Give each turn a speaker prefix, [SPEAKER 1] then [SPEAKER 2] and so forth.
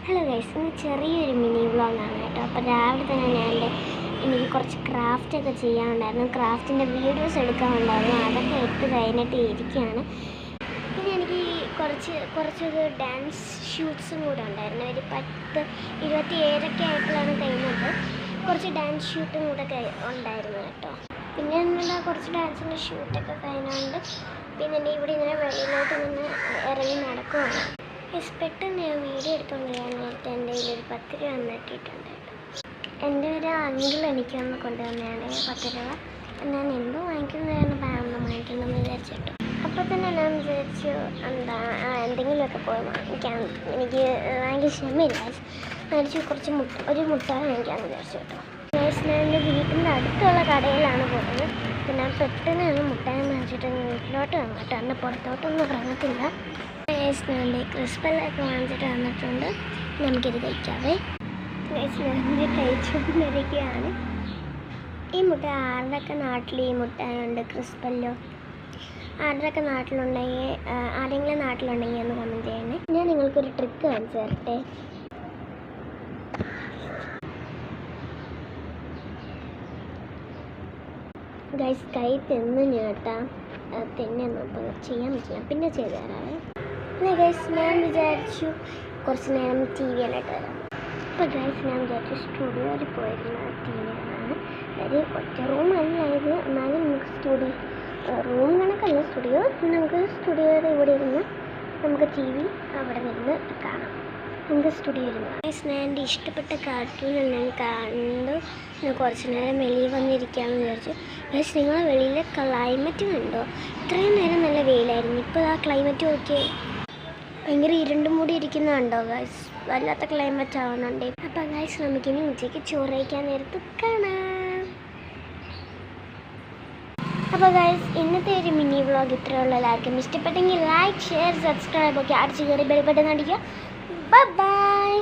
[SPEAKER 1] Hello guys, ഇന്ന് ചെറിയൊരു mini വ്ളോഗാണ് കേട്ടോ. അപ്പോൾ രാവിലെ തന്നെ എനിക്ക് കുറച്ച് ക്രാഫ്റ്റൊക്കെ ചെയ്യാനുണ്ടായിരുന്നു. ക്രാഫ്റ്റിൻ്റെ വീഡിയോസ് എടുക്കാനുണ്ടായിരുന്നു. അതൊക്കെ എടുത്ത് കഴിഞ്ഞിട്ട് ഇരിക്കുകയാണ്. പിന്നെ എനിക്ക് കുറച്ചൊരു ഡാൻസ് ഷൂട്ട്സും കൂടെ ഉണ്ടായിരുന്നു. ഒരു 27 ആയപ്പോഴാണ് കഴിഞ്ഞത്. കുറച്ച് ഡാൻസ് ഷൂട്ടും കൂടെ ഉണ്ടായിരുന്നു കേട്ടോ. പിന്നെ എന്നുള്ള കുറച്ച് ഡാൻസിൻ്റെ ഷൂട്ടൊക്കെ കഴിഞ്ഞുകൊണ്ട് പിന്നെ എൻ്റെ ഇവിടെ ഇങ്ങനെ വെളിയിലോട്ട് നിന്ന് ഇറങ്ങി നടക്കുവാണ്. പെട്ടെന്ന് ഞാൻ വീഡിയോ എടുത്തുകൊണ്ടിരിക്കാൻ നേരത്തെ എൻ്റെ കയ്യിൽ ഒരു 10 രൂപ വന്നിട്ടിട്ടുണ്ട് കേട്ടോ. എൻ്റെ ഒരു അങ്കിൾ എനിക്കൊന്ന് കൊണ്ടുവന്നതാണ് 10 രൂപ. ഞാൻ എന്തോ വാങ്ങിക്കുന്നതാണ് ഒന്നും വാങ്ങിക്കണമെന്ന് വിചാരിച്ചിട്ടു. അപ്പോൾ തന്നെ ഞാൻ വിചാരിച്ചു എന്തെങ്കിലുമൊക്കെ പോയി വാങ്ങിക്കാൻ. എനിക്ക് ഭയങ്കര ക്ഷമയില്ല. മേടിച്ച് ഒരു മുട്ട വാങ്ങിക്കാമെന്ന് വിചാരിച്ചു കേട്ടോ. ഞാൻ എൻ്റെ വീട്ടിൻ്റെ അടുത്തുള്ള കടയിലാണ് പോകുന്നത്. പിന്നെ പെട്ടെന്ന് മുട്ടായി വാങ്ങിച്ചിട്ട് വീട്ടിലോട്ട് വന്നു കേട്ടോ. എന്നെ പുറത്തോട്ടൊന്നും ഇറങ്ങത്തില്ല. ഞാൻ ക്രിസ്പെല്ലൊക്കെ വാങ്ങിച്ചിട്ട് വന്നിട്ടുണ്ട്. നമുക്കിത് കഴിക്കാവേ. ഞാൻ കഴിച്ചുകൊണ്ടിരിക്കുകയാണ്. ഈ മുട്ട ആരുടെയൊക്കെ നാട്ടിൽ ഈ മുട്ടയുണ്ട് ക്രിസ്പെല്ലോ? ആരുടെയൊക്കെ നാട്ടിലുണ്ടെങ്കിൽ ആരെങ്കിലും നാട്ടിലുണ്ടെങ്കിൽ ഒന്ന് കമൻറ്റ് ചെയ്യണേ. ഞാൻ നിങ്ങൾക്കൊരു ട്രിക്ക് കാണിച്ചു തരട്ടെ. ഗൈസ്, കൈ തെന്ന് ഞാട്ടാം തെന്നൊന്നും അപ്പോൾ ചെയ്യാൻ പറ്റില്ല, പിന്നെ ചെയ്തു തരാവേ. പിന്നെ ഗൈസ്, ഞാൻ വിചാരിച്ചു കുറച്ച് നേരം TV ആയിട്ട് വരാം. അപ്പോൾ ഗൈസ്, ഞാൻ വിചാരിച്ചു സ്റ്റുഡിയോയിൽ പോയിരുന്ന TV കാണാൻ. അതായത് ഒറ്റ റൂമല്ല ഇത്, എന്നാലും നമുക്ക് റൂം കണക്കല്ല സ്റ്റുഡിയോ. നമുക്ക് സ്റ്റുഡിയോയുടെ ഇവിടെ ഇരുന്ന് നമുക്ക് TV അവിടെ നിന്ന് കാണാം. നമുക്ക് സ്റ്റുഡിയോ ഇരുന്ന് ഗൈസ്, ഞാൻ എൻ്റെ ഇഷ്ടപ്പെട്ട കാർട്ടൂണെല്ലാം കണ്ടു. കുറച്ച് നേരം വെളിയിൽ വന്നിരിക്കാമെന്ന് വിചാരിച്ചു. ഗൈസ്, നിങ്ങളെ വെളിയിലെ ക്ലൈമറ്റ് കണ്ടോ? ഇത്രയും നേരം നല്ല വെയിലായിരുന്നു. ഇപ്പോൾ ആ ക്ലൈമറ്റ് നോക്കിയേ, ഭയങ്കര ഇരുണ്ടും മൂടി ഇരിക്കുന്നുണ്ടോ ഗൈസ്? വല്ലാത്ത ക്ലൈമറ്റ് ആവുന്നുണ്ട്. അപ്പോൾ ഗൈസ്, നമുക്കിനി ഉച്ചയ്ക്ക് ചോറ് കഴിക്കാൻ നേരത്ത് കാണാം. അപ്പോൾ ഗൈസ്, ഇന്നത്തെ ഒരു മിനി വ്ളോഗ് ഇത്രയുള്ള. എല്ലാവർക്കും ഇഷ്ടപ്പെട്ടെങ്കിൽ ലൈക്ക്, ഷെയർ, സബ്സ്ക്രൈബ് ഒക്കെ അടിച്ച് കയറി ബെൽ ബട്ടൺ അടിക്കുക. Bye bye.